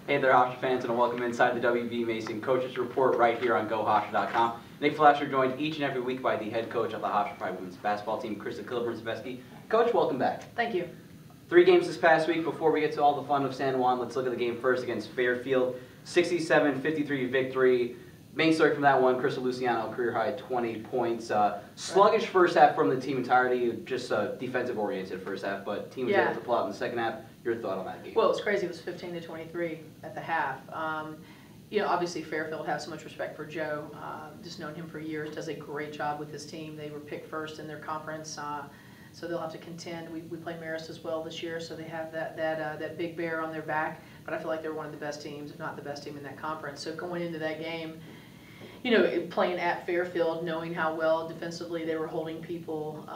Hey there, Hofstra fans, and welcome inside the WBB Mason Coaches Report right here on GoHofstra.com. Nick Flasher joined each and every week by the head coach of the Hofstra Pride women's basketball team, Krista Kilburn-Steveskey. Coach, welcome back. Thank you. 3 games this past week. Before we get to all the fun of San Juan, let's look at the game first against Fairfield. 67-53 victory. Main story from that one, Crystal Luciano, career high 20 points. Sluggish first half from the team entirety, just defensive oriented first half, but team was able to pull out in the second half. Your thought on that game? Well, it was crazy. It was 15-23 at the half. You know, obviously Fairfield has so much respect for Joe. Just known him for years. Does a great job with his team. They were picked first in their conference, so they'll have to contend. We play Marist as well this year, so they have that big bear on their back. But I feel like they're one of the best teams, if not the best team in that conference. So going into that game, you know, playing at Fairfield, knowing how well defensively they were holding people,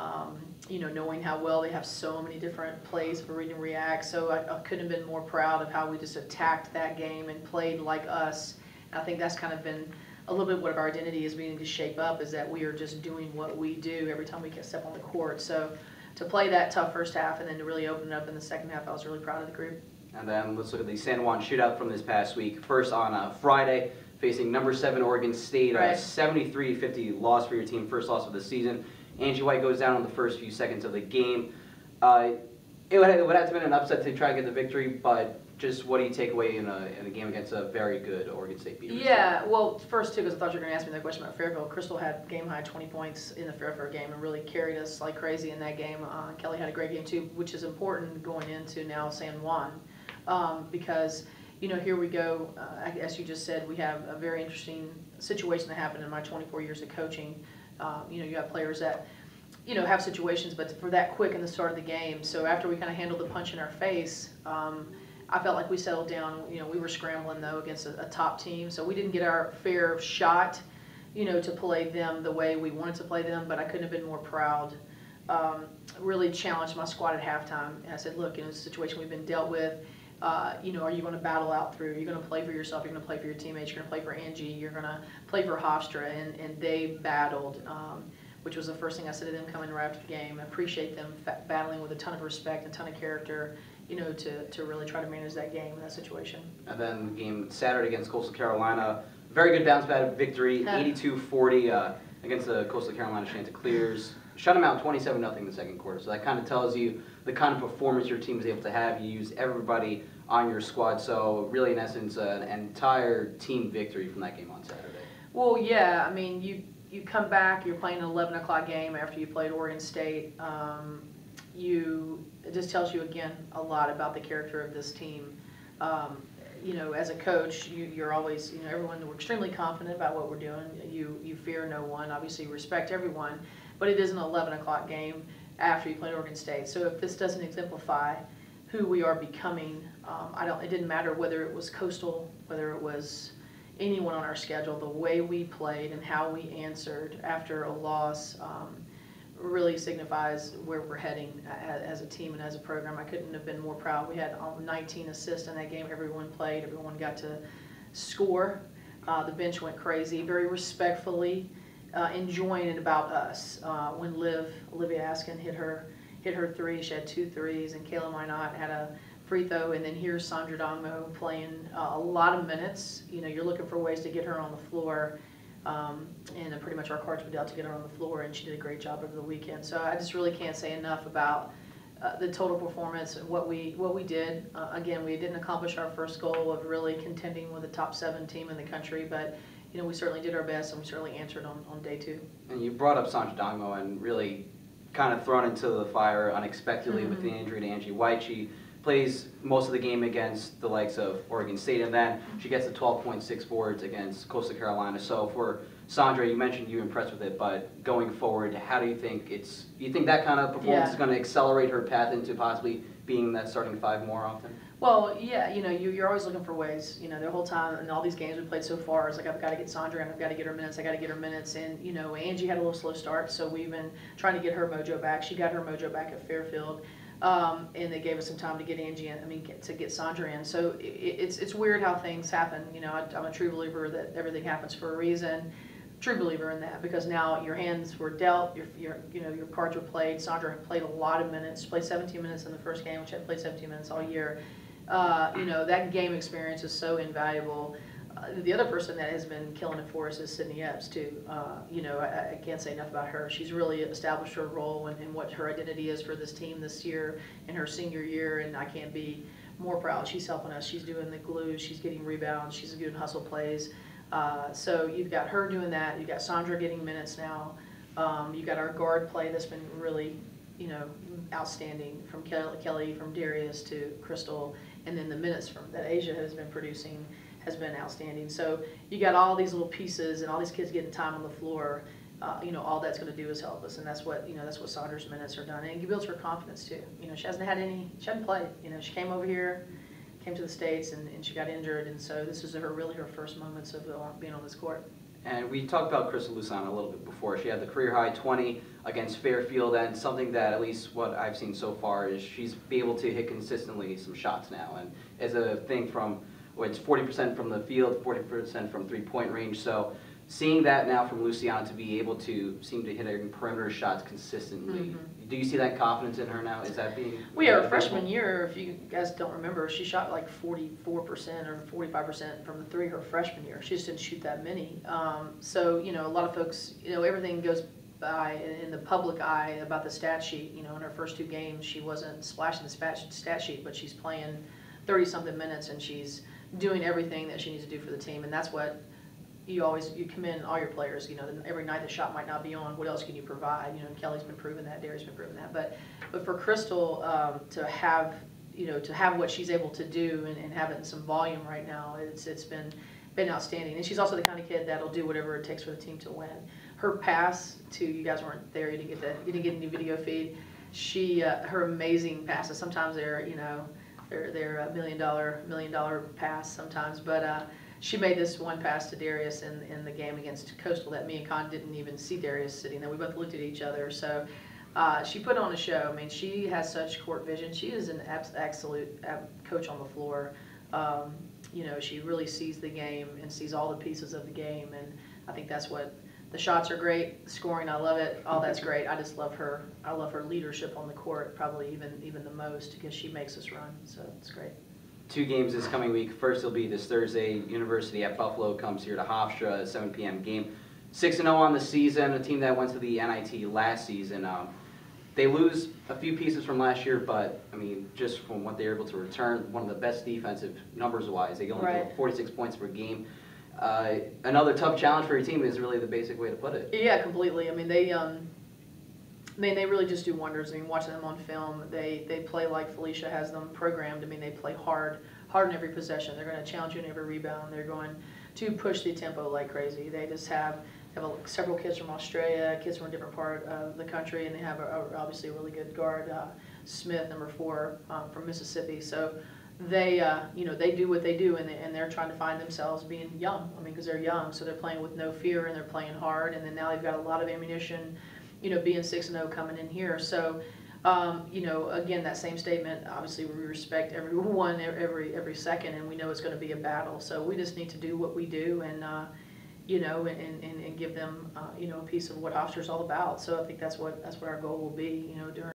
you know, knowing how well they have so many different plays for read and react. So I couldn't have been more proud of how we just attacked that game and played like us. And I think that's kind of been a little bit what our identity is beginning to shape up, is that we are just doing what we do every time we can step on the court. So to play that tough first half and then to really open it up in the second half, I was really proud of the group. And then let's look at the San Juan shootout from this past week. First on Friday, facing number 7 Oregon State, 73-50 loss for your team, first loss of the season. Angie White goes down in the first few seconds of the game. It would have to have been an upset to try to get the victory, but just what do you take away in a game against a very good Oregon State beat? Yeah, well, first too, because I thought you were going to ask me that question about Fairfield. Crystal had game high 20 points in the Fairfield game and really carried us like crazy in that game. Kelly had a great game too, which is important going into now San Juan, because you know, here we go, as you just said, we have a very interesting situation that happened in my 24 years of coaching. You know, you have players that, you know, have situations, but for that quick in the start of the game. So after we kind of handled the punch in our face, I felt like we settled down. You know, we were scrambling, though, against a top team. So we didn't get our fair shot, you know, to play them the way we wanted to play them, but I couldn't have been more proud. Really challenged my squad at halftime. And I said, look, in a situation we've been dealt with, you know, are you going to battle out through? You're going to play for yourself. You're going to play for your teammates. You're going to play for Angie. You're going to play for Hofstra. And they battled, which was the first thing I said to them coming right after the game. I appreciate them battling with a ton of respect, a ton of character, you know, to really try to manage that game and that situation. And then the game Saturday against Coastal Carolina, very good bounce back victory, 82-40 against the Coastal Carolina Chanticleers. Shut them out 27-0 in the second quarter. So that kind of tells you the kind of performance your team is able to have. You use everybody on your squad. So really, in essence, an entire team victory from that game on Saturday. Well, yeah. I mean, you come back, you're playing an 11 o'clock game after you played Oregon State. It just tells you, again, a lot about the character of this team. You know, as a coach, you're always, you know, everyone, we're extremely confident about what we're doing. You fear no one. Obviously, you respect everyone. But it is an 11 o'clock game after you played Oregon State. So if this doesn't exemplify who we are becoming, it didn't matter whether it was Coastal, whether it was anyone on our schedule, the way we played and how we answered after a loss really signifies where we're heading as a team and as a program. I couldn't have been more proud. We had 19 assists in that game. Everyone played. Everyone got to score. The bench went crazy, very respectfully. Enjoying it about us. When Olivia Askin hit her 3, she had 2 threes, and Kayla Minot had a free throw, and then here's Sandra Dongmo playing a lot of minutes. You know, you're looking for ways to get her on the floor, and pretty much our cards were dealt to get her on the floor, and she did a great job over the weekend. So I just really can't say enough about the total performance and what we did. Again, we didn't accomplish our first goal of really contending with a top 7 team in the country, but you know, we certainly did our best, and we certainly answered on day 2. And you brought up Sandra Dongmo and really kind of thrown into the fire unexpectedly with the injury to Angie White. She plays most of the game against the likes of Oregon State, and then she gets the 12.6 boards against Coastal Carolina. So for Sandra, you mentioned you were impressed with it, but going forward, how do you think you think that kind of performance is going to accelerate her path into possibly being that starting 5 more often? Well, yeah, you know, you're always looking for ways. You know, the whole time in all these games we played so far, it's like I've got to get Sandra, and I've got to get her minutes. I got to get her minutes, and you know, Angie had a little slow start, so we've been trying to get her mojo back. She got her mojo back at Fairfield, and they gave us some time to get Angie in. I mean, to get Sandra in. So it's weird how things happen. You know, I'm a true believer that everything happens for a reason. True believer in that, because now your hands were dealt, your cards were played. Sandra played a lot of minutes. She played 17 minutes in the first game, which had played 17 minutes all year. You know, that game experience is so invaluable. The other person that has been killing it for us is Sydney Epps too. You know, I can't say enough about her. She's really established her role and what her identity is for this team this year in her senior year, and I can't be more proud. She's helping us. She's doing the glue. She's getting rebounds. She's doing hustle plays. So you've got her doing that. You've got Sandra getting minutes now. You've got our guard play that's been really, you know, outstanding, from Kelly, from Darius to Crystal, and then the minutes that Asia has been producing has been outstanding. So you got all these little pieces and all these kids getting time on the floor. You know, all that's going to do is help us, and that's what, you know, that's what Saunders' minutes are done. And it builds her confidence too. You know, she hasn't played. You know, she came over here, came to the States, and she got injured, and so this is really her first moments of being on this court. And we talked about Krista Kilburn a little bit before. She had the career high 20 against Fairfield, and something that, at least what I've seen so far, is she's be able to hit consistently some shots now. And as a thing from, well, it's 40% from the field, 40% from three-point range. So seeing that now from Luciana to be able to seem to hit her perimeter shots consistently, do you see that confidence in her now? Is that being... Well, yeah, her freshman year, if you guys don't remember, she shot like 44% or 45% from the three her freshman year. She just didn't shoot that many. So, you know, a lot of folks, you know, everything goes by in the public eye about the stat sheet. You know, in her first two games, she wasn't splashing the stat sheet, but she's playing 30-something minutes, and she's doing everything that she needs to do for the team, and that's what you commend all your players. You know, every night the shot might not be on, what else can you provide? You know, Kelly's been proving that, Darius been proving that, but for Crystal to have, you know, to have what she's able to do and have it in some volume right now, it's been outstanding. And she's also the kind of kid that'll do whatever it takes for the team to win. Her pass to, you guys weren't there, you didn't get any video feed. Her amazing passes, sometimes they're, you know, they're a million dollar pass sometimes, but she made this one pass to Darius in the game against Coastal that me and Con didn't even see Darius sitting there. We both looked at each other. So she put on a show. I mean, she has such court vision. She is an absolute coach on the floor. You know, she really sees the game and sees all the pieces of the game, and I think that's what. The shots are great, scoring, I love it, all that's great. I just love her. I love her leadership on the court, probably even the most, because she makes us run, so it's great. 2 games this coming week. First will be this Thursday. University at Buffalo comes here to Hofstra, a 7 p.m. game. 6-0 on the season, a team that went to the NIT last season. They lose a few pieces from last year, but, I mean, just from what they were able to return, one of the best defensive numbers-wise. They only get 46 points per game. Another tough challenge for your team is really the basic way to put it. Yeah, completely. I mean, they really just do wonders. I mean, watching them on film, they play like Felicia has them programmed. I mean, they play hard in every possession. They're going to challenge you in every rebound. They're going to push the tempo like crazy. They just have several kids from Australia, kids from a different part of the country, and they have obviously a really good guard, Smith, number 4, from Mississippi. So they, you know, they do what they do, and they're trying to find themselves being young. I mean, because they're young, so they're playing with no fear and they're playing hard. And then now they've got a lot of ammunition, you know, being 6-0 coming in here. So, you know, again, that same statement. Obviously, we respect everyone every second, and we know it's going to be a battle. So we just need to do what we do, and you know, and give them, you know, a piece of what Hofstra's all about. So I think that's what our goal will be, you know, during.